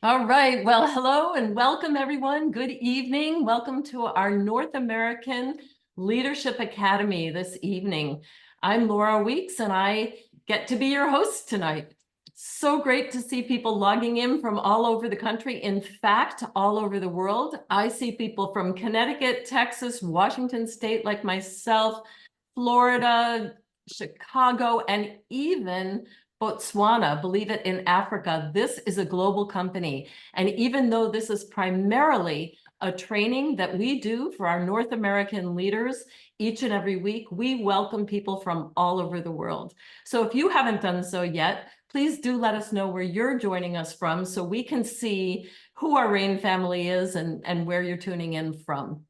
All right. Well, hello and welcome, everyone. Good evening. Welcome to our North American Leadership Academy this evening. I'm Laura Weeks, and I get to be your host tonight. So great to see people logging in from all over the country. In fact, all over the world. I see people from Connecticut, Texas, Washington State, like myself, Florida, Chicago, and even Botswana, believe it, in Africa. This is a global company. And even though this is primarily a training that we do for our North American leaders each and every week, we welcome people from all over the world. So if you haven't done so yet, please do let us know where you're joining us from so we can see who our RAIN family is and where you're tuning in from.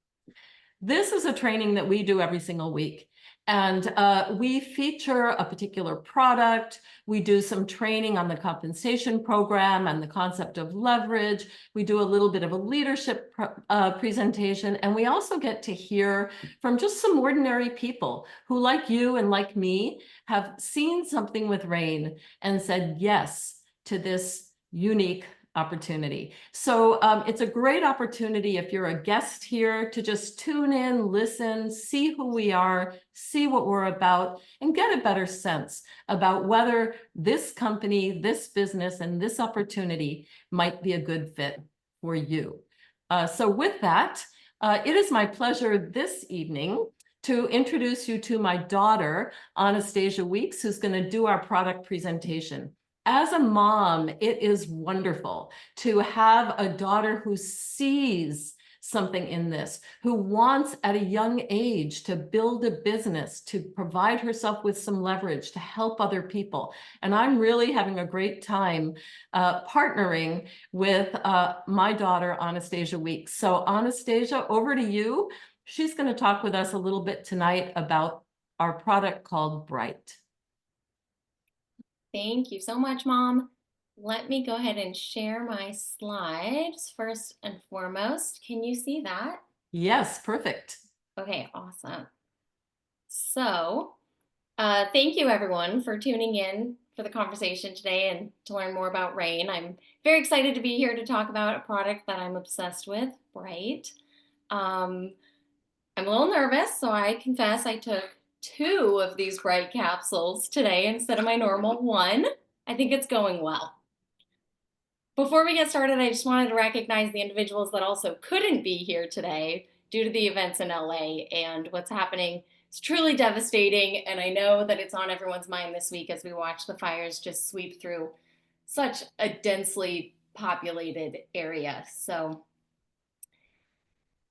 This is a training that we do every single week. And we feature a particular product. We do some training on the compensation program and the concept of leverage. We do a little bit of a leadership presentation. And we also get to hear from just some ordinary people who, like you and like me, have seen something with RAIN and said yes to this unique opportunity. So it's a great opportunity if you're a guest here to just tune in, listen, see who we are, see what we're about, and get a better sense about whether this company, this business, and this opportunity might be a good fit for you. So with that, it is my pleasure this evening to introduce you to my daughter, Anastasia Weeks, who's going to do our product presentation. As a mom, it is wonderful to have a daughter who sees something in this, who wants at a young age to build a business, to provide herself with some leverage, to help other people. And I'm really having a great time partnering with my daughter, Anastasia Weeks. So Anastasia, over to you. She's going to talk with us a little bit tonight about our product called Bright. Thank you so much, Mom. Let me go ahead and share my slides first and foremost. Can you see that? Yes, perfect. Okay, awesome. So, thank you everyone for tuning in for the conversation today and to learn more about RAIN. I'm very excited to be here to talk about a product that I'm obsessed with, Bright. I'm a little nervous, so I confess I took 2 of these Bright capsules today instead of my normal one. I think it's going well. Before we get started, I just wanted to recognize the individuals that also couldn't be here today due to the events in LA and what's happening. It's truly devastating, and I know that it's on everyone's mind this week as we watch the fires just sweep through such a densely populated area. So,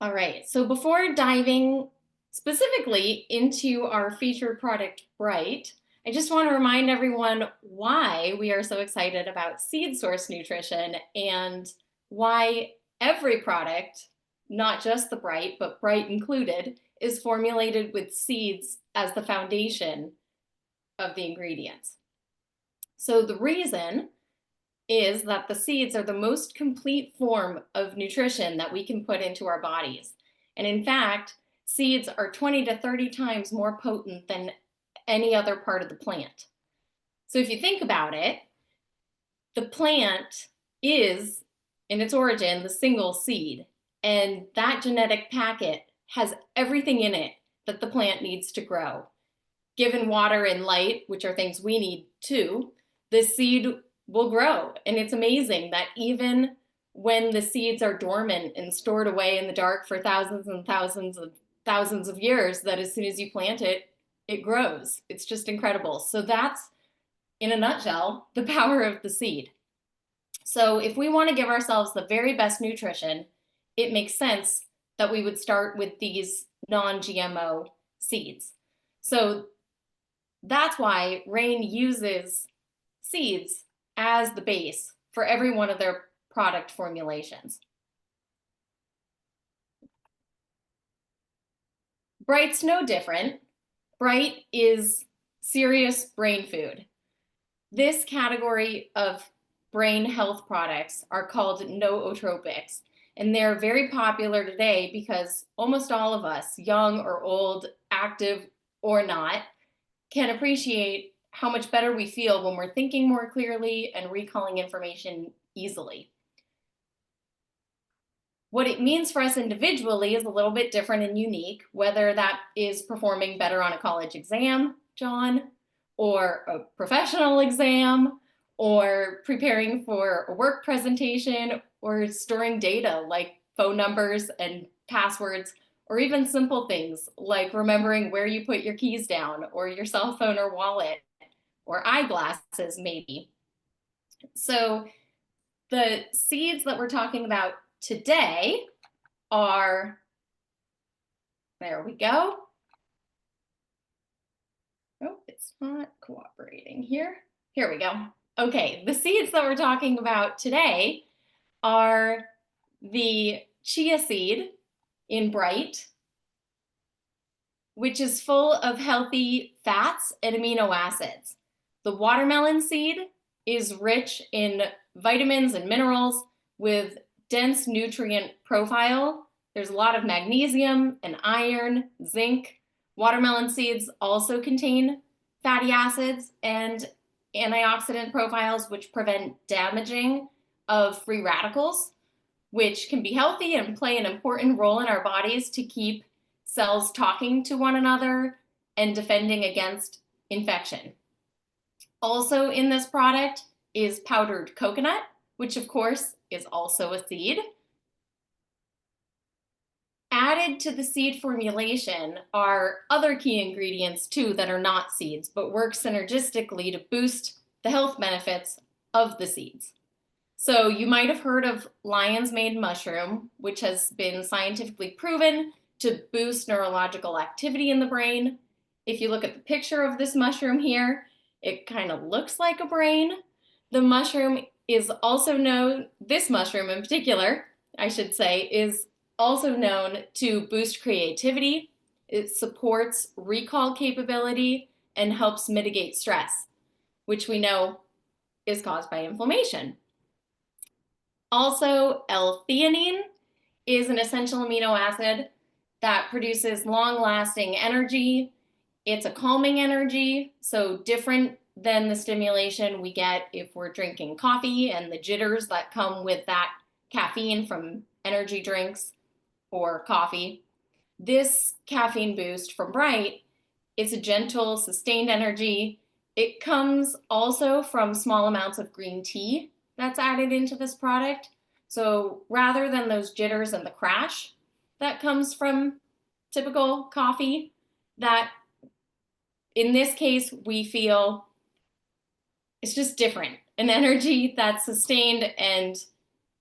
all right, so before diving specifically into our featured product, Bright, I just want to remind everyone why we are so excited about seed source nutrition and why every product, not just the Bright, but Bright included, is formulated with seeds as the foundation of the ingredients. So the reason is that the seeds are the most complete form of nutrition that we can put into our bodies. And in fact, seeds are 20 to 30 times more potent than any other part of the plant. So if you think about it, the plant is, in its origin, the single seed. And that genetic packet has everything in it that the plant needs to grow. Given water and light, which are things we need too, the seed will grow. And it's amazing that even when the seeds are dormant and stored away in the dark for thousands and thousands of years, that as soon as you plant it, it grows. It's just incredible. So that's, in a nutshell, the power of the seed. So if we want to give ourselves the very best nutrition, it makes sense that we would start with these non-GMO seeds. So that's why RAIN uses seeds as the base for every one of their product formulations. Bright's no different. Bright is serious brain food. This category of brain health products are called nootropics, and they're very popular today because almost all of us, young or old, active or not, can appreciate how much better we feel when we're thinking more clearly and recalling information easily. What it means for us individually is a little bit different and unique, whether that is performing better on a college exam, John, or a professional exam, or preparing for a work presentation, or storing data like phone numbers and passwords, or even simple things like remembering where you put your keys down, or your cell phone or wallet, or eyeglasses maybe. So the seeds that we're talking about today are, there we go. Oh, it's not cooperating here. Here we go. Okay, the seeds that we're talking about today are the chia seed in Bright, which is full of healthy fats and amino acids. The watermelon seed is rich in vitamins and minerals with dense nutrient profile. There's a lot of magnesium and iron, zinc. Watermelon seeds also contain fatty acids and antioxidant profiles, which prevent damaging of free radicals, which can be healthy and play an important role in our bodies to keep cells talking to one another and defending against infection. Also in this product is powdered coconut, which of course is also a seed. Added to the seed formulation are other key ingredients too that are not seeds, but work synergistically to boost the health benefits of the seeds. So you might have heard of lion's mane mushroom, which has been scientifically proven to boost neurological activity in the brain. If you look at the picture of this mushroom here, it kind of looks like a brain. The mushroom is also known, this mushroom in particular, I should say, is also known to boost creativity. It supports recall capability and helps mitigate stress, which we know is caused by inflammation. Also, L-theanine is an essential amino acid that produces long-lasting energy. It's a calming energy, so different than the stimulation we get if we're drinking coffee and the jitters that come with that caffeine from energy drinks or coffee. This caffeine boost from Bright is a gentle, sustained energy. It comes also from small amounts of green tea that's added into this product. So rather than those jitters and the crash that comes from typical coffee, that in this case we feel it's just different, an energy that's sustained and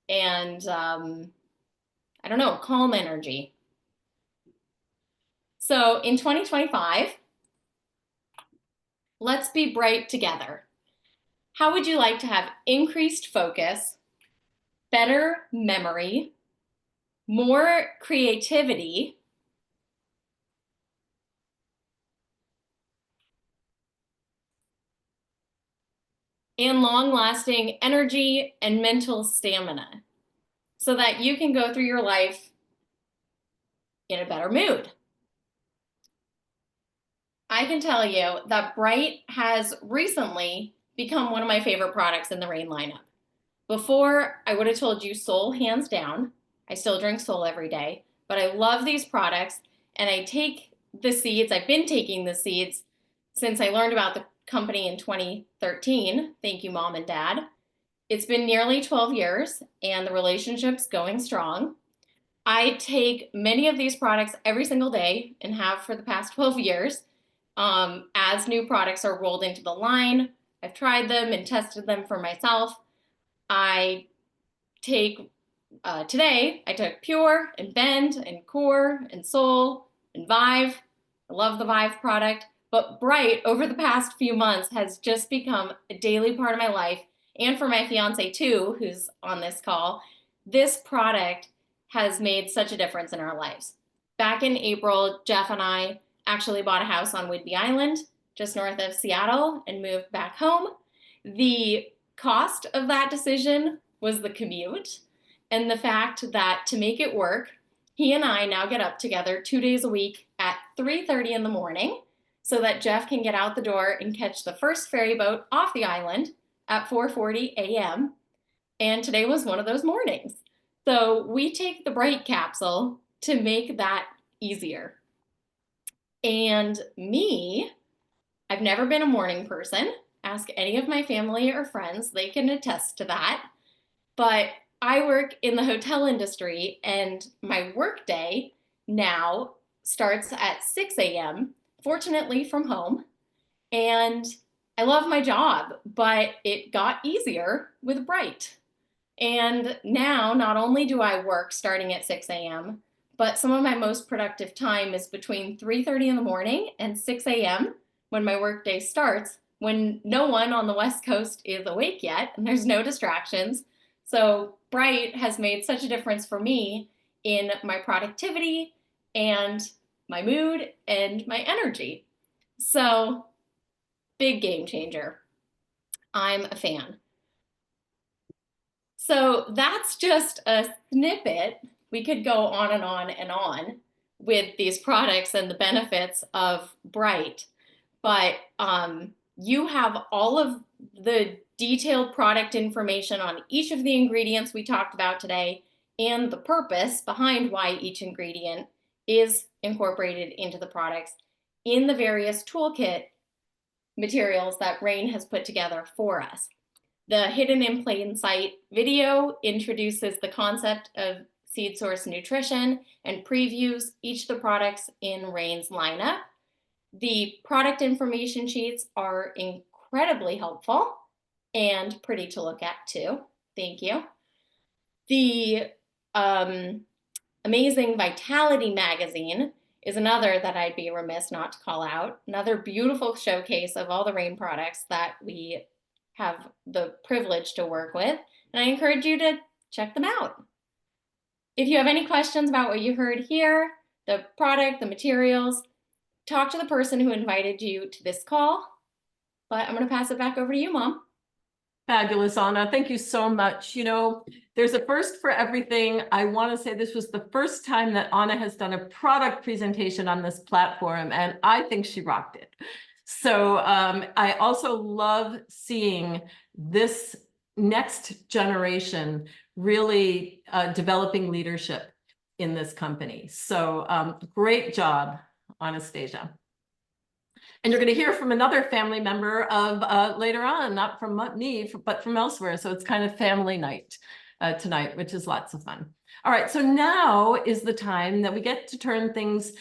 I don't know, calm energy. So in 2025, let's be bright together. How would you like to have increased focus, better memory, more creativity, and long-lasting energy and mental stamina so that you can go through your life in a better mood? I can tell you that Bright has recently become one of my favorite products in the Rain lineup. Before, I would have told you Sol hands down. I still drink Sol every day, but I love these products and I take the seeds. I've been taking the seeds since I learned about the company in 2013. Thank you, Mom and Dad. It's been nearly 12 years and the relationship's going strong. I take many of these products every single day and have for the past 12 years. As new products are rolled into the line, I've tried them and tested them for myself. I take, today, I took Pure and Bend and Core and Sol and Vive. I love the Vive product, but Bright over the past few months has just become a daily part of my life. And for my fiance too, who's on this call, this product has made such a difference in our lives. Back in April, Jeff and I actually bought a house on Whidbey Island, just north of Seattle, and moved back home. The cost of that decision was the commute and the fact that to make it work, he and I now get up together 2 days a week at 3:30 in the morning so that Jeff can get out the door and catch the first ferry boat off the island at 4:40 a.m. And today was one of those mornings. So we take the Bright capsule to make that easier. And me, I've never been a morning person. Ask any of my family or friends, they can attest to that. But I work in the hotel industry, and my workday now starts at 6 a.m., fortunately from home. And I love my job, but it got easier with Bright. And now, not only do I work starting at 6 a.m., but some of my most productive time is between 3:30 in the morning and 6 a.m. when my workday starts, when no one on the West Coast is awake yet and there's no distractions. So Bright has made such a difference for me in my productivity and my mood and my energy. So, big game changer. I'm a fan. So that's just a snippet. We could go on and on and on with these products and the benefits of Bright, but you have all of the detailed product information on each of the ingredients we talked about today and the purpose behind why each ingredient is incorporated into the products in the various toolkit materials that Rain has put together for us. The Hidden in Plain Sight video introduces the concept of seed source nutrition and previews each of the products in Rain's lineup. The product information sheets are incredibly helpful and pretty to look at too. Thank you. The Amazing Vitality magazine is another that I'd be remiss not to call out. Another beautiful showcase of all the Rain products that we have the privilege to work with, and I encourage you to check them out. If you have any questions about what you heard here, the product, the materials, talk to the person who invited you to this call. But I'm going to pass it back over to you, Mom. Fabulous, Anna. Thank you so much. You know, there's a first for everything. I want to say this was the first time that Anna has done a product presentation on this platform, and I think she rocked it. So I also love seeing this next generation really developing leadership in this company. So great job, Anastasia. And you're going to hear from another family member of later on, not from me, but from elsewhere. So it's kind of family night tonight, which is lots of fun. All right, so now is the time that we get to turn things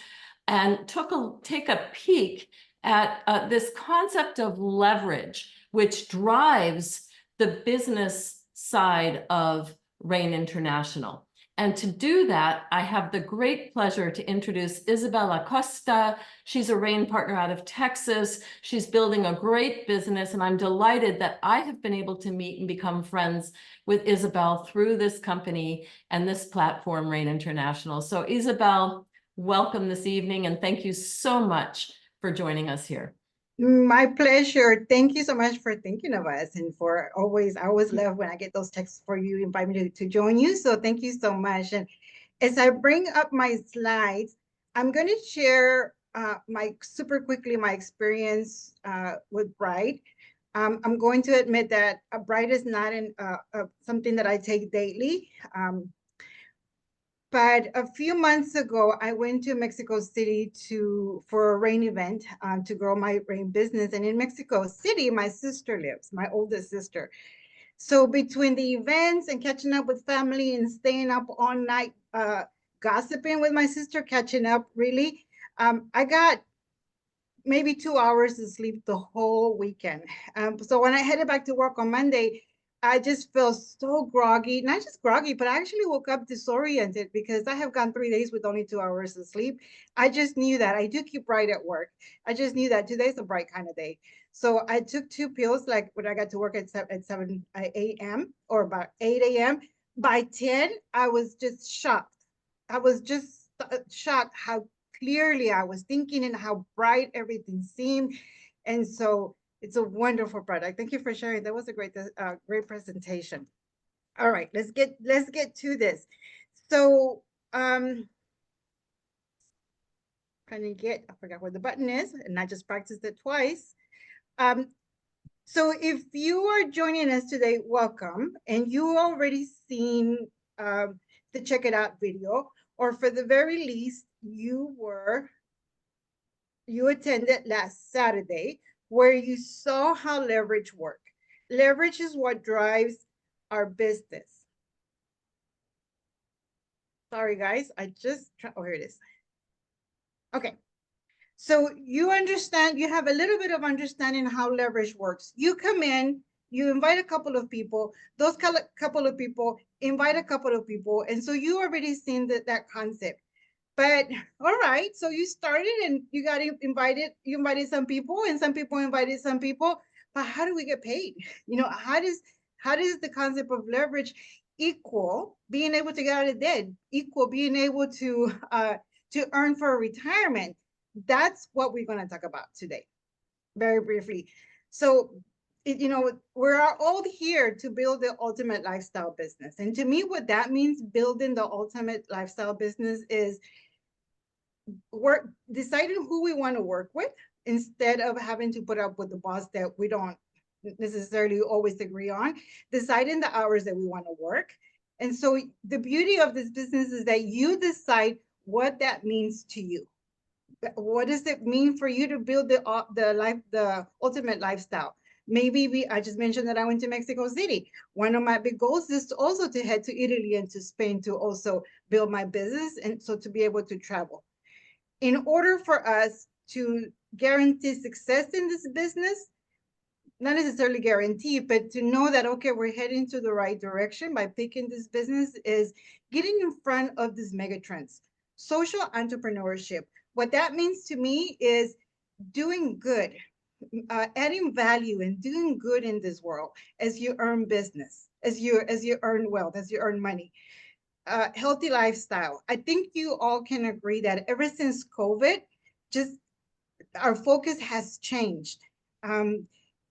and take a peek at this concept of leverage, which drives the business side of Rain International. And to do that, I have the great pleasure to introduce Isabella Costa. She's a Rain partner out of Texas. She's building a great business, and I'm delighted that I have been able to meet and become friends with Isabel through this company and this platform, Rain International. So Isabel, welcome this evening, and thank you so much for joining us here. My pleasure. Thank you so much for thinking of us and for always, I always love when I get those texts for you, invite me to join you. So thank you so much. And as I bring up my slides, I'm going to share super quickly my experience with Bright. I'm going to admit that Bright is not something that I take daily. But a few months ago, I went to Mexico City for a Rain event to grow my Rain business. And in Mexico City, my sister lives, my oldest sister. So between the events and catching up with family and staying up all night, gossiping with my sister, catching up really, I got maybe 2 hours of sleep the whole weekend. So when I headed back to work on Monday, I just felt so groggy, not just groggy, but I actually woke up disoriented because I have gone 3 days with only 2 hours of sleep. I just knew that I do keep Bright at work. I just knew that today's a Bright kind of day. So I took 2 pills, like when I got to work at 7 a.m. or about 8 a.m. By 10, I was just shocked. I was just shocked how clearly I was thinking and how bright everything seemed. And so it's a wonderful product. Thank you for sharing. That was a great presentation. All right, let's get to this. So trying to I forgot where the button is, and I just practiced it twice. So if you are joining us today, welcome. And you already seen the check it out video, or for the very least, you attended last Saturday where you saw how leverage work. Leverage is what drives our business. Sorry, guys, oh, here it is. Okay. So you understand, you have a little bit of understanding how leverage works. You come in, you invite a couple of people, those couple of people invite a couple of people. And so you already seen that concept. But all right, so you started and you got invited, you invited some people and some people invited some people. But how do we get paid? You know, how does the concept of leverage equal being able to get out of debt, equal being able to earn for retirement? That's what we're going to talk about today, very briefly. So, you know, we're all here to build the ultimate lifestyle business. And to me, what that means, building the ultimate lifestyle business, is deciding who we want to work with instead of having to put up with the boss that we don't necessarily always agree on, deciding the hours that we want to work. And so the beauty of this business is that you decide what that means to you. What does it mean for you to build the ultimate lifestyle? Maybe I just mentioned that I went to Mexico City. One of my big goals is also to head to Italy and to Spain to also build my business, and so to be able to travel. In order for us to guarantee success in this business, not necessarily guarantee, but to know that, okay, we're heading to the right direction by picking this business, is getting in front of these megatrends. Social entrepreneurship. What that means to me is doing good, adding value and doing good in this world as you earn business, as you earn wealth, as you earn money. Healthy lifestyle. I think you all can agree that ever since COVID, just our focus has changed.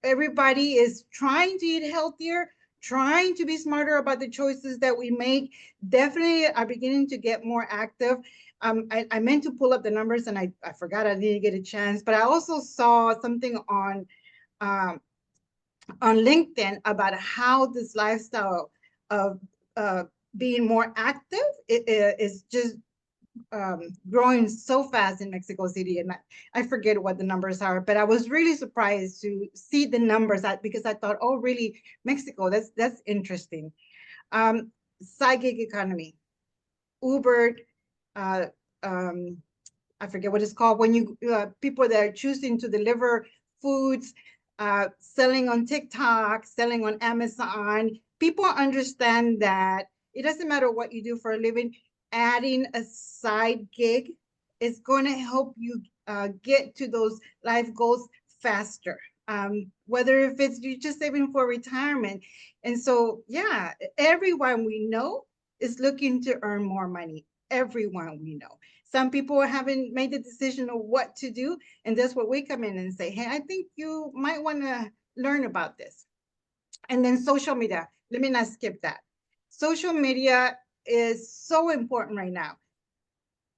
Everybody is trying to eat healthier, trying to be smarter about the choices that we make. Definitely are beginning to get more active. I meant to pull up the numbers and I forgot, I didn't get a chance, but I also saw something on LinkedIn about how this lifestyle of being more active is just growing so fast in Mexico City. And I forget what the numbers are, but I was really surprised to see the numbers because I thought, oh, really, Mexico, that's interesting. Side gig economy, Uber, I forget what it's called, when you people that are choosing to deliver foods, selling on TikTok, selling on Amazon. People understand that it doesn't matter what you do for a living, adding a side gig is going to help you get to those life goals faster. Whether if it's you're just saving for retirement. And so, yeah, everyone we know is looking to earn more money. Everyone we know. Some people haven't made the decision of what to do. And that's what we come in and say, hey, I think you might want to learn about this. And then social media. Let me not skip that. Social media is so important right now.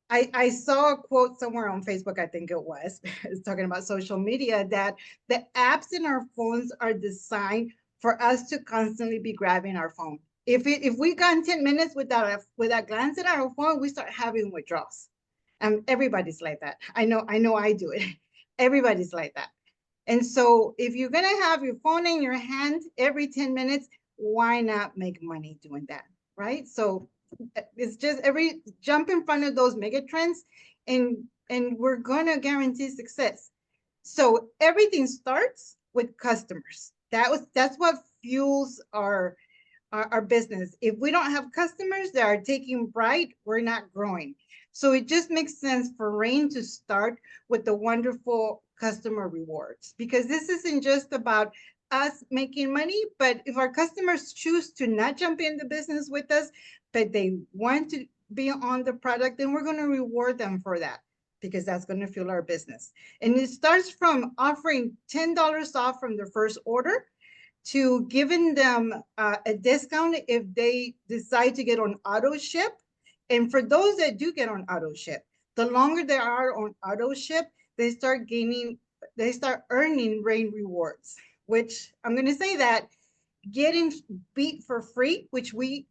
I saw a quote somewhere on Facebook, I think it was, it's talking about social media, that the apps in our phones are designed for us to constantly be grabbing our phone. If we gone 10 minutes without glancing at our phone, we start having withdrawals. Everybody's like that. I know I do it. Everybody's like that. And so if you're gonna have your phone in your hand every 10 minutes, why not make money doing that, right? So it's just jump in front of those mega trends, and we're gonna guarantee success. So everything starts with customers. That's what fuels our business. If we don't have customers that are taking Bright, we're not growing. So it just makes sense for Rain to start with the wonderful customer rewards, because this isn't just about us making money, but if our customers choose to not jump in the business with us, but they want to be on the product, then we're going to reward them for that, because that's going to fuel our business. And it starts from offering $10 off from their first order, to giving them a discount if they decide to get on auto ship. And for those that do get on auto ship, the longer they are on auto ship, they start earning Rain rewards, which I'm going to say that getting beet for free, which we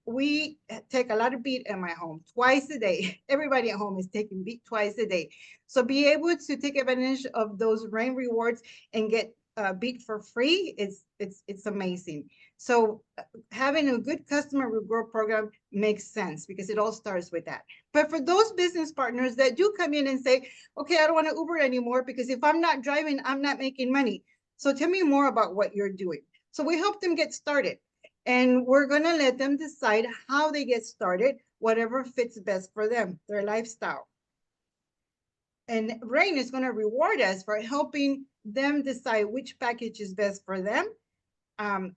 take a lot of beet in my home twice a day. Everybody at home is taking beet twice a day. So be able to take advantage of those rain rewards and get beet for free, it's amazing. So having a good customer reward program makes sense because it all starts with that. But for those business partners that do come in and say, okay, I don't want to Uber anymore because if I'm not driving, I'm not making money. So tell me more about what you're doing. So we help them get started, and we're going to let them decide how they get started, whatever fits best for them, their lifestyle. And Rain is going to reward us for helping them decide which package is best for them. And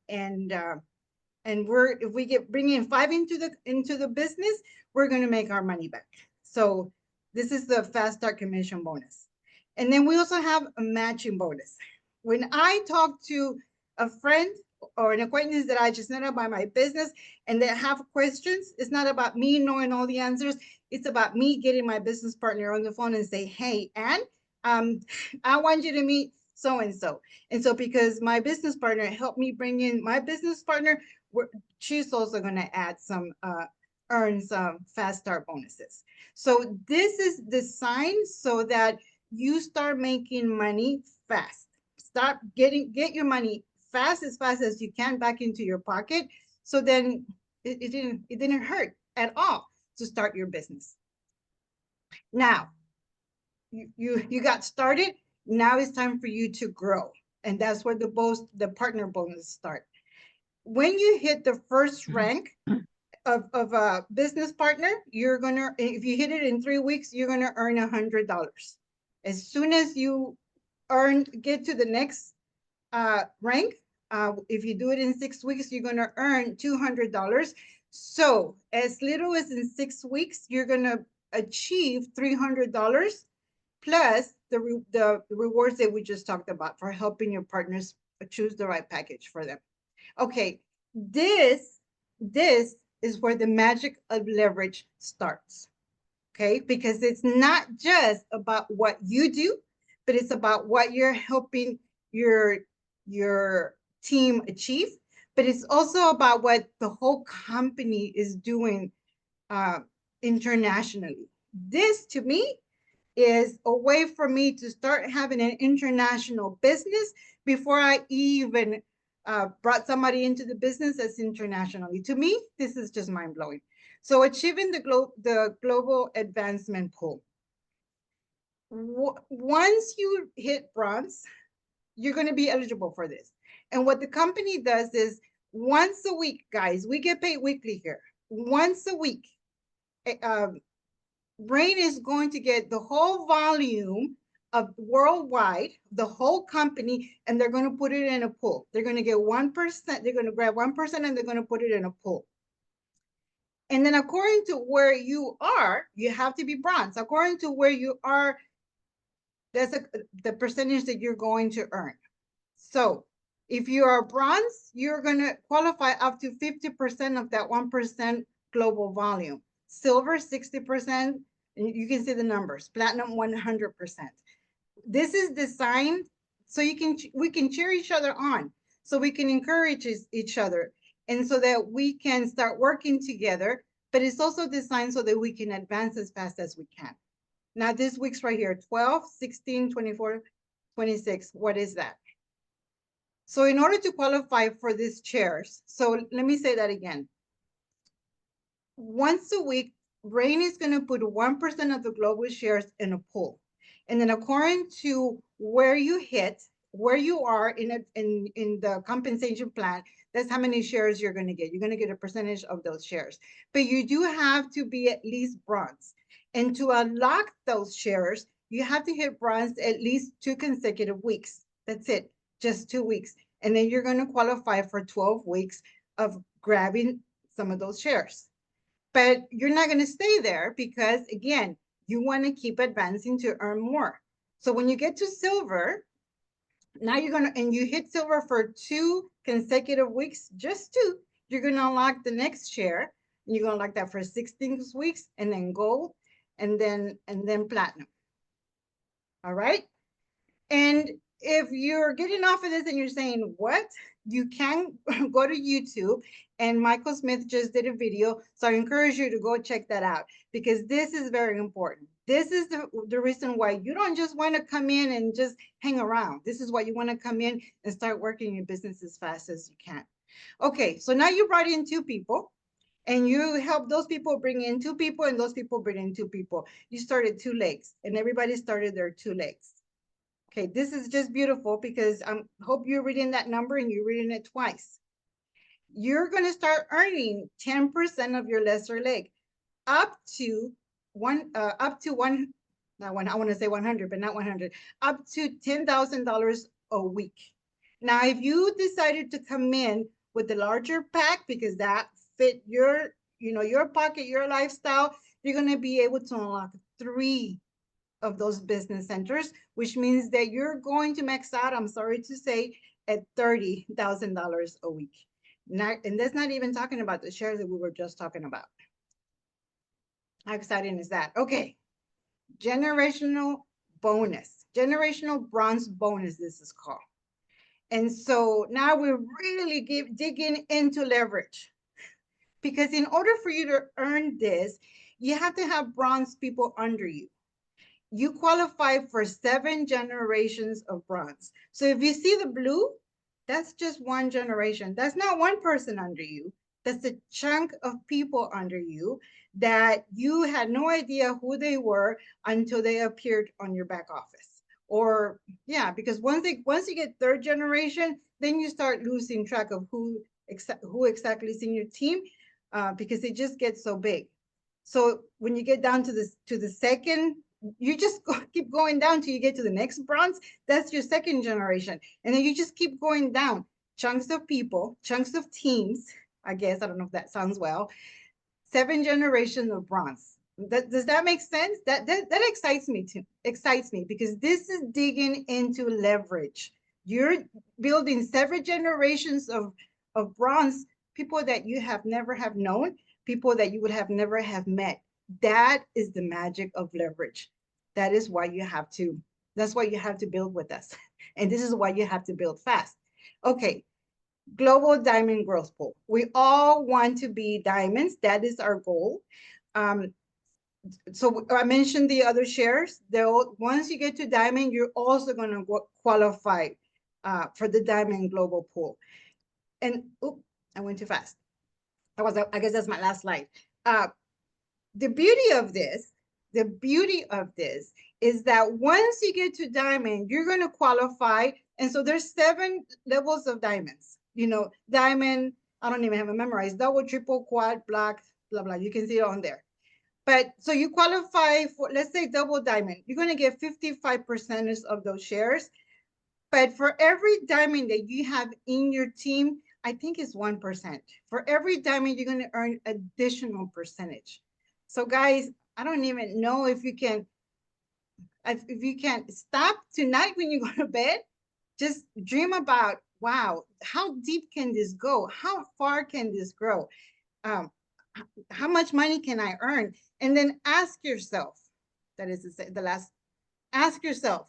if we bring in 5 into the business, we're going to make our money back. So this is the fast start commission bonus. And then we also have a matching bonus. When I talk to a friend or an acquaintance that I just know about my business and they have questions, it's not about me knowing all the answers. It's about me getting my business partner on the phone and say, hey, Ann, I want you to meet so-and-so. And so because my business partner helped me bring in my business partner, she's also going to add some, earn some fast start bonuses. So this is designed so that you start making money fast. Get your money fast as you can back into your pocket. So then it didn't hurt at all to start your business. Now, you got started. Now it's time for you to grow. And that's where the partner bonus start. When you hit the first rank of a business partner, you're gonna, if you hit it in 3 weeks, you're gonna earn $100. As soon as you get to the next rank, if you do it in 6 weeks, you're gonna earn $200. So as little as in 6 weeks, you're gonna achieve $300 plus the rewards that we just talked about for helping your partners choose the right package for them. Okay, this is where the magic of leverage starts. Okay, because it's not just about what you do, but it's about what you're helping your team achieve. But it's also about what the whole company is doing internationally. This, to me, is a way for me to start having an international business before I even brought somebody into the business that's internationally. To me, this is just mind-blowing. So achieving the global advancement pool. Once you hit bronze, you're going to be eligible for this. And what the company does is once a week, guys, we get paid weekly here. Once a week, Rain is going to get the whole volume of worldwide, the whole company, and they're going to put it in a pool. They're going to get 1%. They're going to grab 1% and they're going to put it in a pool. And then according to where you are, you have to be bronze. According to where you are, that's the percentage that you're going to earn. So if you are bronze, you're going to qualify up to 50% of that 1% global volume. Silver, 60%, and you can see the numbers. Platinum, 100%. This is designed so we can cheer each other on, so we can encourage each other, and so that we can start working together. But it's also designed so that we can advance as fast as we can. Now, this week's right here, 12, 16, 24, 26. What is that? So in order to qualify for these chairs, so let me say that again. Once a week, Rain is going to put 1% of the global shares in a pool. And then according to where you hit, where you are in the compensation plan, that's how many shares you're going to get. You're going to get a percentage of those shares. But you do have to be at least bronze. And to unlock those shares, you have to hit bronze at least 2 consecutive weeks. That's it, just 2 weeks. And then you're going to qualify for 12 weeks of grabbing some of those shares. But you're not going to stay there because, again, you want to keep advancing to earn more. So when you get to silver, now you're going to, and you hit silver for 2 consecutive weeks, just 2, you're going to unlock the next share. And you're going to unlock that for 16 weeks, and then gold, and then platinum. All right. And if you're getting off of this and you're saying, what? You can go to YouTube, and Michael Smith just did a video. So I encourage you to go check that out, because this is very important. This is the reason why you don't just want to come in and just hang around. This is why you want to come in and start working your business as fast as you can. Okay, so now you brought in 2 people, and you help those people bring in 2 people, and those people bring in 2 people. You started 2 legs, and everybody started their 2 legs. Okay, this is just beautiful, because I hope you're reading that number and you're reading it twice. You're going to start earning 10% of your lesser leg, up to one, not one, I want to say 100, but not 100, up to $10,000 a week. Now, if you decided to come in with the larger pack, because that fit your, your pocket, your lifestyle, you're going to be able to unlock 3 of those business centers, which means that you're going to max out, I'm sorry to say, at $30,000 a week. And that's not even talking about the shares that we were just talking about. How exciting is that? Okay, generational bonus, generational bronze bonus, this is called. And so now we're really digging into leverage, because in order for you to earn this, you have to have bronze people under you. You qualify for 7 generations of bronze. So if you see the blue, that's just 1 generation. That's not 1 person under you. That's a chunk of people under you that you had no idea who they were until they appeared on your back office. Or yeah, because once you get 3rd generation, then you start losing track of who exactly is in your team, because it just gets so big. So when you get down to the second, you just keep going down till you get to the next bronze. That's your 2nd generation. And then you just keep going down. Chunks of people, chunks of teams, I guess. I don't know if that sounds well. 7 generations of bronze. Does that make sense? That excites me too. Excites me, because this is digging into leverage. You're building 7 generations of bronze, people that you have never have known, people that you would have never have met. That is the magic of leverage. That is why you have to, that's why you have to build with us. And this is why you have to build fast. Okay, global diamond growth pool. We all want to be diamonds. That is our goal. So I mentioned the other shares. Once you get to diamond, you're also going to qualify for the diamond global pool. And oops, I went too fast. I guess that's my last slide. The beauty of this is that once you get to diamond, you're going to qualify. And so there's 7 levels of diamonds. Diamond, I don't even have it memorized, double, triple, quad, black, blah, blah. You can see it on there. But so you qualify for, let's say, double diamond. You're going to get 55% of those shares. But for every diamond that you have in your team, I think it's 1%. For every diamond, you're going to earn additional percentage. So guys, I don't even know if you can stop tonight when you go to bed, just dream about, wow, how deep can this go? How far can this grow? How much money can I earn? And then ask yourself, that is the last, ask yourself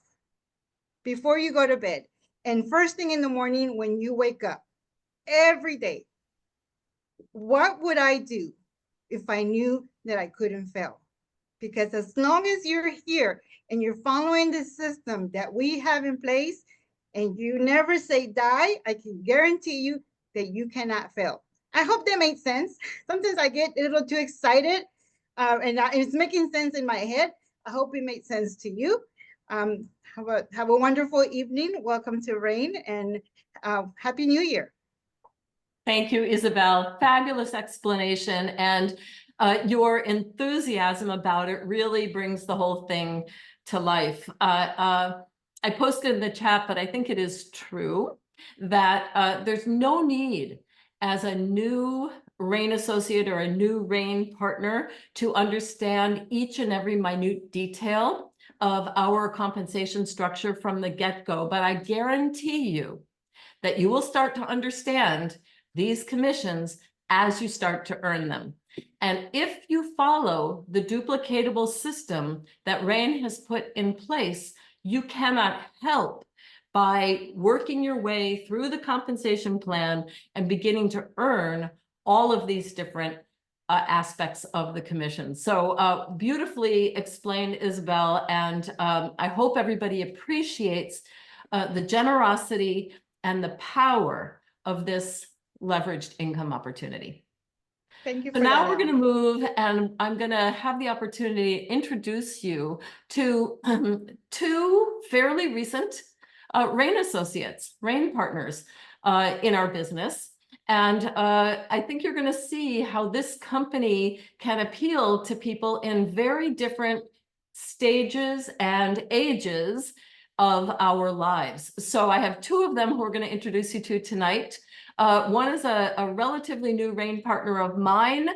before you go to bed and first thing in the morning when you wake up every day, what would I do if I knew that I couldn't fail? Because as long as you're here and you're following the system that we have in place and you never say die, I can guarantee you that you cannot fail. I hope that made sense. Sometimes I get a little too excited and it's making sense in my head. I hope it made sense to you. Have a wonderful evening. Welcome to Rain, and Happy New Year. Thank you, Isabel. Fabulous explanation. And your enthusiasm about it really brings the whole thing to life. I posted in the chat, but I think it is true that there's no need as a new RAIN associate or a new RAIN partner to understand each and every minute detail of our compensation structure from the get-go. But I guarantee you that you will start to understand these commissions as you start to earn them. And if you follow the duplicatable system that RAIN has put in place, you cannot help by working your way through the compensation plan and beginning to earn all of these different aspects of the commission. So beautifully explained, Isabel, and I hope everybody appreciates the generosity and the power of this leveraged income opportunity. Thank you So for now that, we're going to Al. move, and I'm going to have the opportunity to introduce you to two fairly recent RAIN associates, RAIN partners in our business. And I think you're going to see how this company can appeal to people in very different stages and ages of our lives. So I have two of them who are going to introduce you to tonight. One is a relatively new RAIN partner of mine.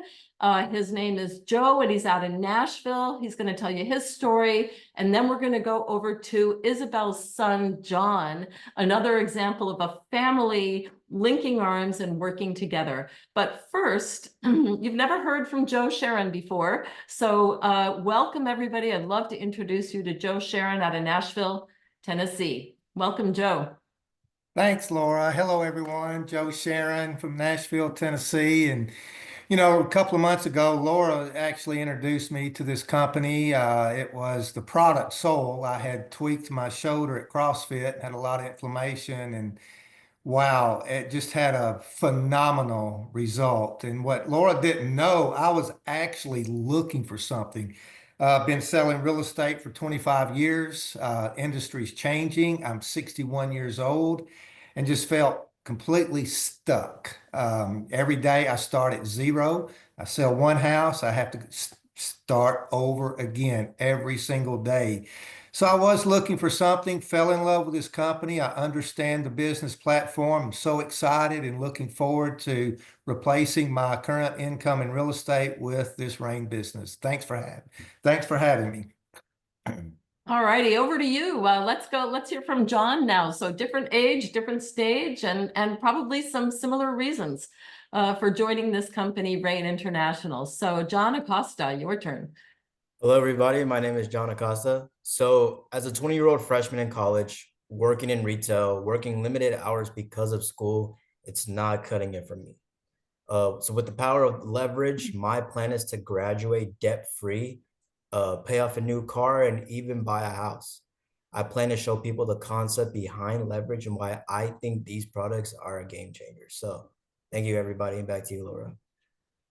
His name is Joe, and he's out in Nashville. He's going to tell you his story. And then we're going to go over to Isabel's son, John, another example of a family linking arms and working together. But first, you've never heard from Joe Sharon before. So welcome, everybody. I'd love to introduce you to Joe Sharon out of Nashville, Tennessee. Welcome, Joe. Thanks, Laura. Hello, everyone. Joe Sharon from Nashville, Tennessee. And, you know, a couple of months ago, Laura actually introduced me to this company. It was the product Soul. I had tweaked my shoulder at CrossFit, had a lot of inflammation, and wow, it just had a phenomenal result. And what Laura didn't know, I was actually looking for something. Been selling real estate for 25 years. Industry's changing. I'm 61 years old and just felt completely stuck. Every day I start at zero. I sell one house. I have to start over again every single day. So I was looking for something, fell in love with this company. I understand the business platform. I'm so excited and looking forward to replacing my current income in real estate with this RAIN business. Thanks for having me. All righty, over to you. Let's go. Let's hear from John now. So different age, different stage, and probably some similar reasons for joining this company, RAIN International. So John Acosta, your turn. Hello, everybody. My name is John Acosta. So as a 20-year-old freshman in college, working in retail, working limited hours because of school, it's not cutting it for me. So with the power of leverage, my plan is to graduate debt-free, pay off a new car, and even buy a house. I plan to show people the concept behind leverage and why I think these products are a game changer. So thank you, everybody, and back to you, Laura.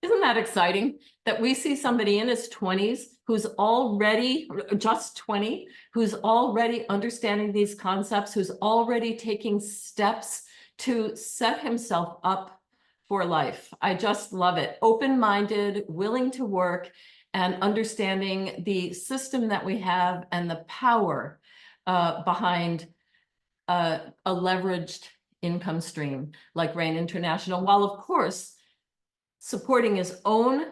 Isn't that exciting that we see somebody in his 20s who's already just 20, who's already understanding these concepts, who's already taking steps to set himself up for life. I just love it. Open-minded, willing to work, and understanding the system that we have and the power behind a leveraged income stream like RAIN International, while of course supporting his own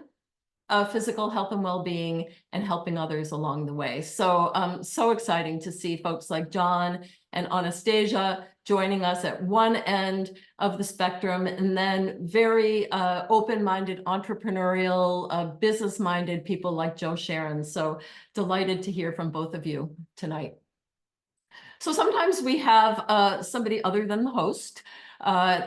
physical health and well-being and helping others along the way. So so exciting to see folks like John and Anastasia joining us at one end of the spectrum, and then very open-minded, entrepreneurial, business-minded people like Joe Sharon. So delighted to hear from both of you tonight. So sometimes we have somebody other than the host,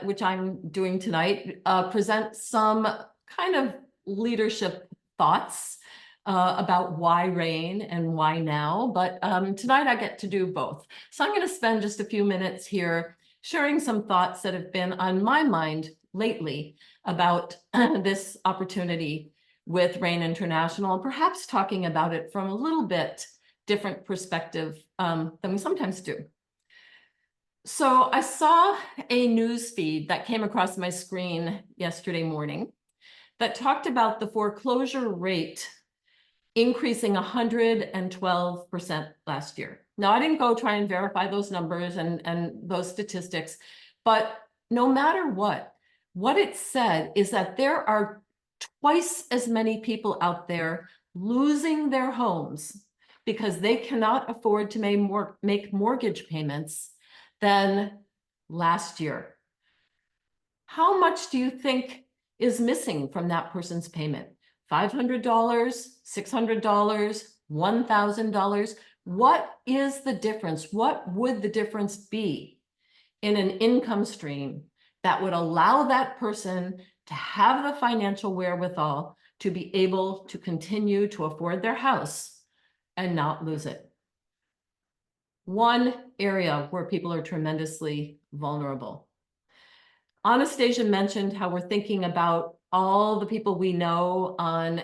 which I'm doing tonight, present some kind of leadership thoughts about why RAIN and why now. But tonight I get to do both. So I'm going to spend just a few minutes here sharing some thoughts that have been on my mind lately about this opportunity with RAIN International, and perhaps talking about it from a little bit different perspective than we sometimes do. So I saw a news feed that came across my screen yesterday morning that talked about the foreclosure rate increasing 112% last year. Now, I didn't go try and verify those numbers and those statistics, but no matter what it said is that there are twice as many people out there losing their homes because they cannot afford to make mortgage payments than last year. How much do you think is missing from that person's payment? $500, $600, $1,000? What is the difference? What would the difference be in an income stream that would allow that person to have the financial wherewithal to be able to continue to afford their house and not lose it? One area where people are tremendously vulnerable. Anastasia mentioned how we're thinking about all the people we know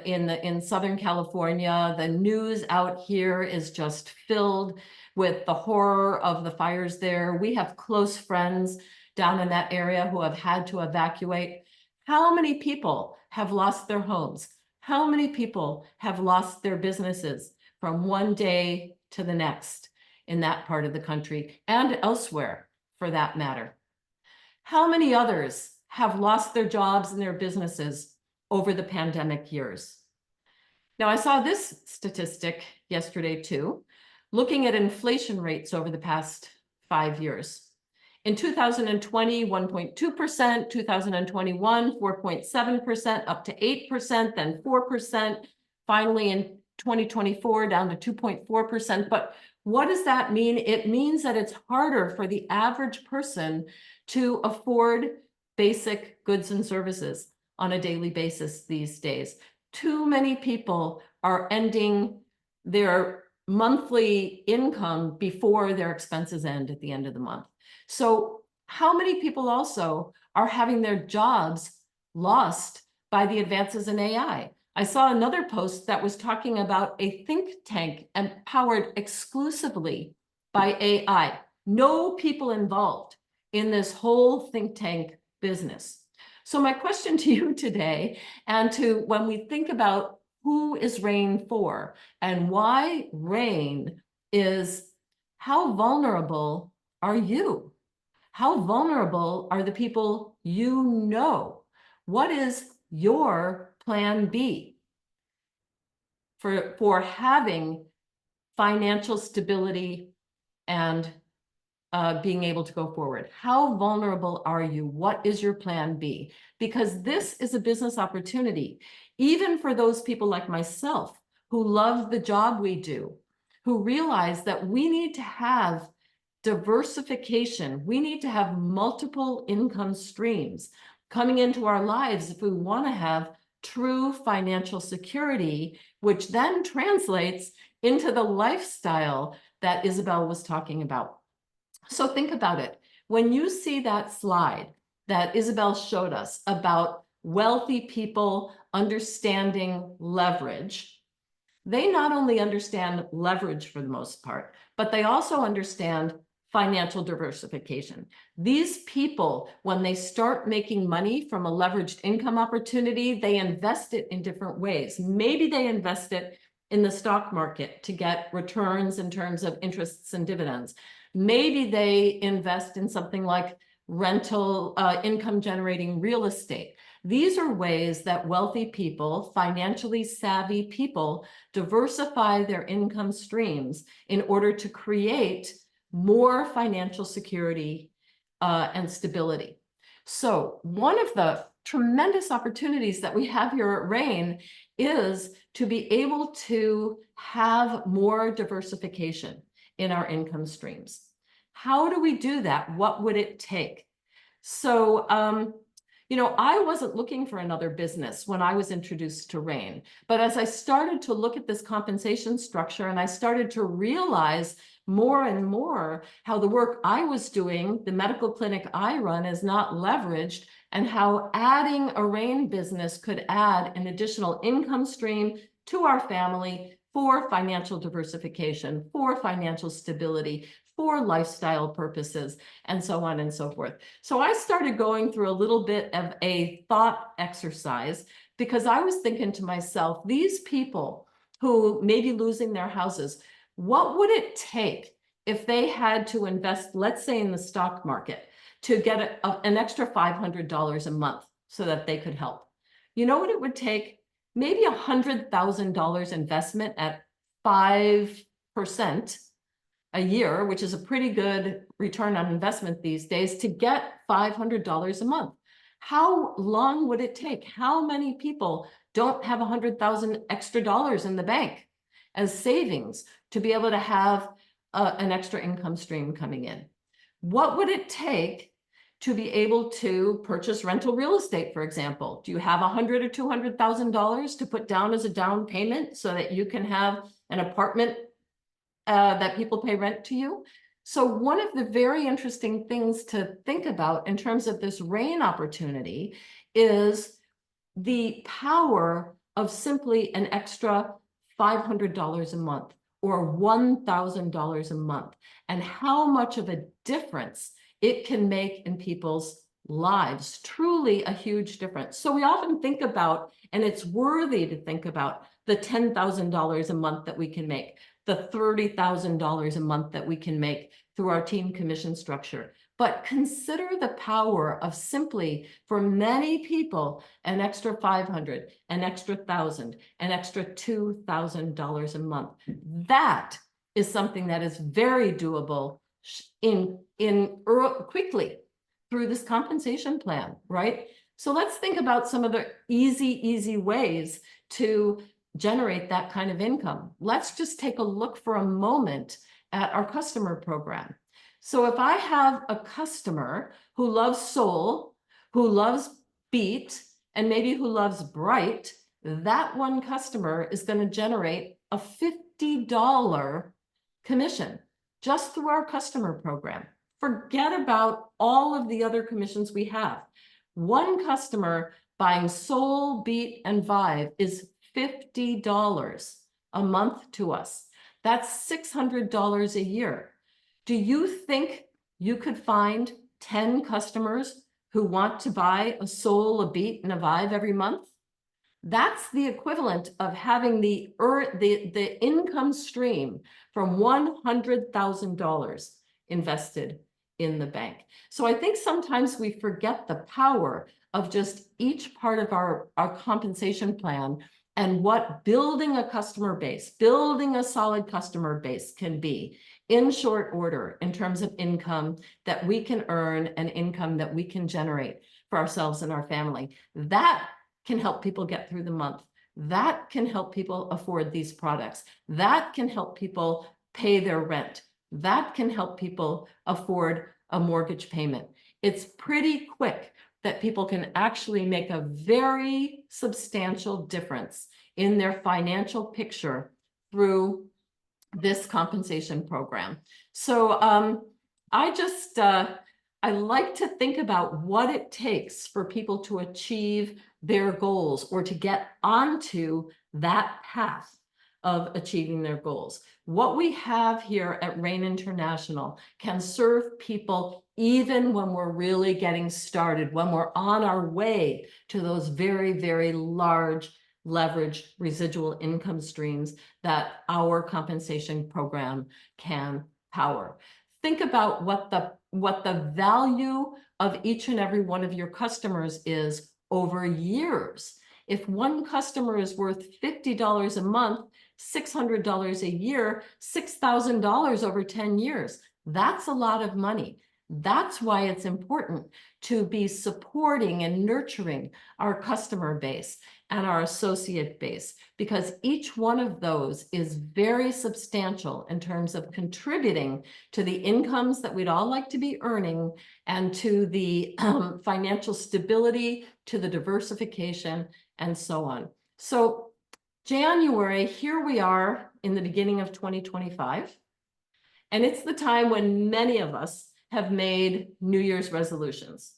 in Southern California. The news out here is just filled with the horror of the fires there. We have close friends down in that area who have had to evacuate. How many people have lost their homes? How many people have lost their businesses from one day to the next in that part of the country and elsewhere for that matter? How many others have lost their jobs and their businesses over the pandemic years? Now, I saw this statistic yesterday too, looking at inflation rates over the past 5 years. In 2020, 1.2%, 2021, 4.7%, up to 8%, then 4%, finally in 2024 down to 2.4%. But what does that mean? It means that it's harder for the average person to afford basic goods and services on a daily basis these days. Too many people are ending their monthly income before their expenses end at the end of the month. So how many people also are having their jobs lost by the advances in AI? I saw another post that was talking about a think tank empowered exclusively by AI. No people involved in this whole think tank business. So my question to you today, and to when we think about who is RAIN for and why RAIN is, how vulnerable are you? How vulnerable are the people you know? What is your plan B for having financial stability and being able to go forward? How vulnerable are you? What is your plan B? Because this is a business opportunity, even for those people like myself who love the job we do, who realize that we need to have diversification. We need to have multiple income streams coming into our lives if we want to have true financial security, which then translates into the lifestyle that Isabel was talking about. So think about it. When you see that slide that Isabel showed us about wealthy people understanding leverage, they not only understand leverage for the most part, but they also understand financial diversification. These people, when they start making money from a leveraged income opportunity, they invest it in different ways. Maybe they invest it in the stock market to get returns in terms of interests and dividends. Maybe they invest in something like rental income generating real estate. These are ways that wealthy people, financially savvy people, diversify their income streams in order to create more financial security and stability. So one of the tremendous opportunities that we have here at RAIN is to be able to have more diversification in our income streams. How do we do that? What would it take? So, I wasn't looking for another business when I was introduced to RAIN, but as I started to look at this compensation structure and I started to realize more and more how the work I was doing, the medical clinic I run, is not leveraged, and how adding a RAIN business could add an additional income stream to our family for financial diversification, for financial stability, for lifestyle purposes, and so on and so forth. So I started going through a little bit of a thought exercise because I was thinking to myself, these people who may be losing their houses, what would it take if they had to invest, let's say in the stock market, to get an extra $500 a month so that they could help? You know what it would take? Maybe $100,000 investment at 5% a year, which is a pretty good return on investment these days, to get $500 a month. How long would it take? How many people don't have $100,000 extra dollars in the bank as savings to be able to have an extra income stream coming in? What would it take to be able to purchase rental real estate, for example? Do you have $100,000 or $200,000 to put down as a down payment so that you can have an apartment that people pay rent to you? So one of the very interesting things to think about in terms of this RAIN opportunity is the power of simply an extra $500 a month or $1,000 a month, and how much of a difference it can make in people's lives. Truly a huge difference. So we often think about, and it's worthy to think about, the $10,000 a month that we can make, the $30,000 a month that we can make through our team commission structure. But consider the power of simply, for many people, an extra $500, an extra $1,000, an extra $2,000 a month. That is something that is very doable quickly through this compensation plan, right? So let's think about some of the easy ways to generate that kind of income. Let's just take a look for a moment at our customer program. So if I have a customer who loves soul, who loves beat, and maybe who loves bright, that one customer is going to generate a $50 commission just through our customer program. Forget about all of the other commissions we have. One customer buying soul, beat, and vibe is $50 a month to us. That's $600 a year. Do you think you could find 10 customers who want to buy a soul, a beat, and a vibe every month? That's the equivalent of having the income stream from $100,000 invested in the bank. So I think sometimes we forget the power of just each part of our compensation plan and what building a customer base, building a solid customer base can be in short order in terms of income that we can earn and income that we can generate for ourselves and our family. That can help people get through the month. That can help people afford these products. That can help people pay their rent. That can help people afford a mortgage payment. It's pretty quick that people can actually make a very substantial difference in their financial picture through this compensation program. So I like to think about what it takes for people to achieve their goals or to get onto that path of achieving their goals. What we have here at RAIN International can serve people even when we're really getting started, when we're on our way to those very, very large leverage residual income streams that our compensation program can power. Think about what the value of each and every one of your customers is over years. If one customer is worth $50 a month, $600 a year, $6,000 over 10 years, that's a lot of money. That's why it's important to be supporting and nurturing our customer base and our associate base, because each one of those is very substantial in terms of contributing to the incomes that we'd all like to be earning and to the financial stability, to the diversification, and so on. So January, here we are in the beginning of 2025, and it's the time when many of us have made New Year's resolutions.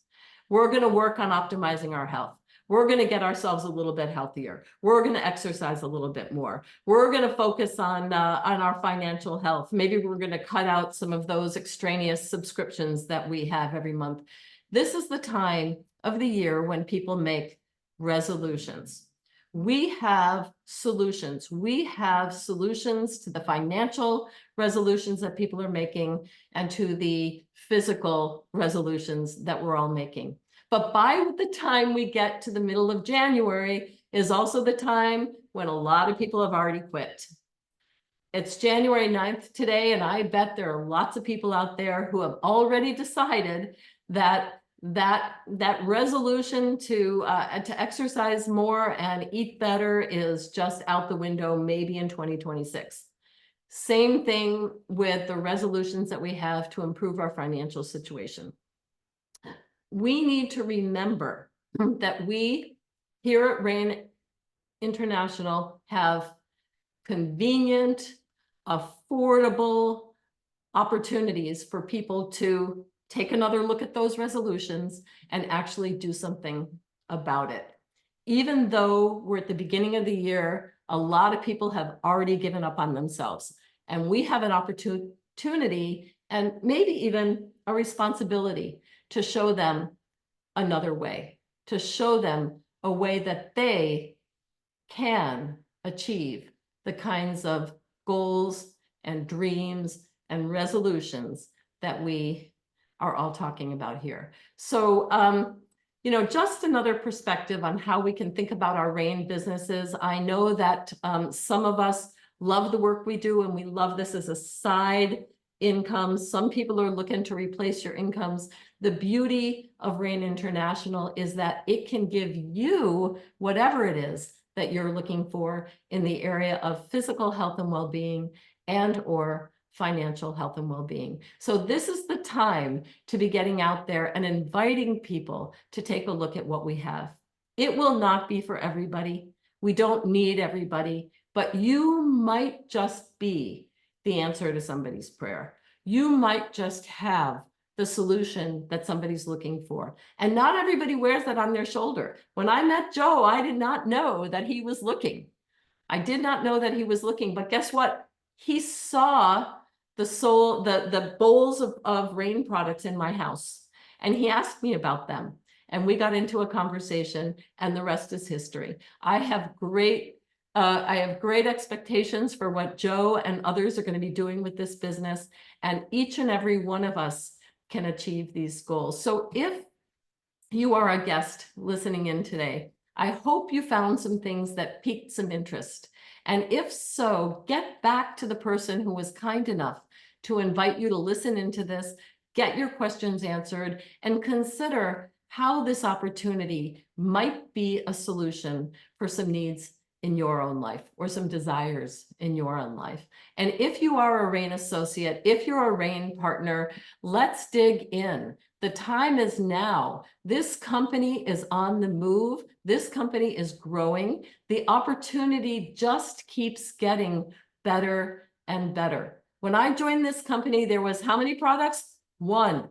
We're going to work on optimizing our health. We're going to get ourselves a little bit healthier. We're going to exercise a little bit more. We're going to focus on our financial health. Maybe we're going to cut out some of those extraneous subscriptions that we have every month. This is the time of the year when people make resolutions. We have solutions. We have solutions to the financial resolutions that people are making and to the physical resolutions that we're all making. But by the time we get to the middle of January is also the time when a lot of people have already quit. It's January 9th today, and I bet there are lots of people out there who have already decided that resolution to exercise more and eat better is just out the window, maybe in 2026. Same thing with the resolutions that we have to improve our financial situation. We need to remember that we here at RAIN International have convenient, affordable opportunities for people to take another look at those resolutions and actually do something about it. Even though we're at the beginning of the year, a lot of people have already given up on themselves. And we have an opportunity and maybe even a responsibility to show them another way, to show them a way that they can achieve the kinds of goals and dreams and resolutions that we are all talking about here. So, you know, just another perspective on how we can think about our RAIN businesses. I know that some of us love the work we do and we love this as a side income. Some people are looking to replace your incomes. The beauty of RAIN International is that it can give you whatever it is that you're looking for in the area of physical health and well-being and or financial health and well-being. So this is the time to be getting out there and inviting people to take a look at what we have. It will not be for everybody. We don't need everybody, but you might just be the answer to somebody's prayer. You might just have the solution that somebody's looking for. And not everybody wears that on their shoulder. When I met Joe, I did not know that he was looking. I did not know that he was looking, but guess what? He saw the bowls of RAIN products in my house. And he asked me about them. And we got into a conversation and the rest is history. I have great expectations for what Joe and others are going to be doing with this business. And each and every one of us can achieve these goals. So if you are a guest listening in today, I hope you found some things that piqued some interest. And if so, get back to the person who was kind enough to invite you to listen into this, get your questions answered, and consider how this opportunity might be a solution for some needs in your own life or some desires in your own life. And if you are a RAIN associate, if you're a RAIN partner, let's dig in. The time is now. This company is on the move. This company is growing. The opportunity just keeps getting better and better. When I joined this company, there was how many products? One.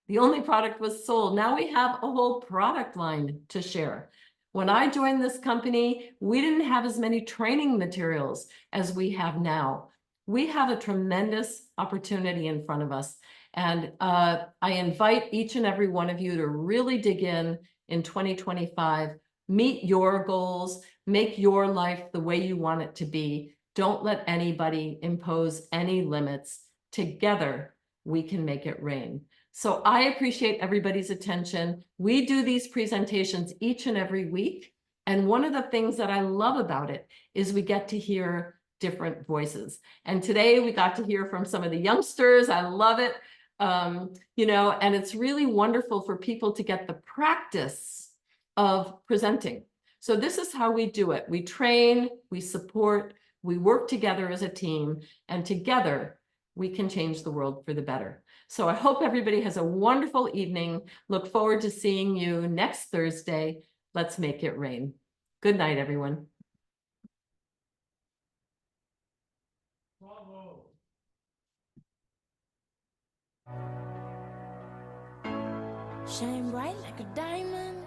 The only product was sold. Now we have a whole product line to share. When I joined this company, we didn't have as many training materials as we have now. We have a tremendous opportunity in front of us. And I invite each and every one of you to really dig in 2025, meet your goals, make your life the way you want it to be. Don't let anybody impose any limits. Together, we can make it rain. So I appreciate everybody's attention. We do these presentations each and every week. And one of the things that I love about it is we get to hear different voices. And today we got to hear from some of the youngsters. I love it. You know, and it's really wonderful for people to get the practice of presenting. So this is how we do it. We train, we support, we work together as a team, and together we can change the world for the better. So I hope everybody has a wonderful evening. Look forward to seeing you next Thursday. Let's make it rain. Good night, everyone. Shine bright like a diamond.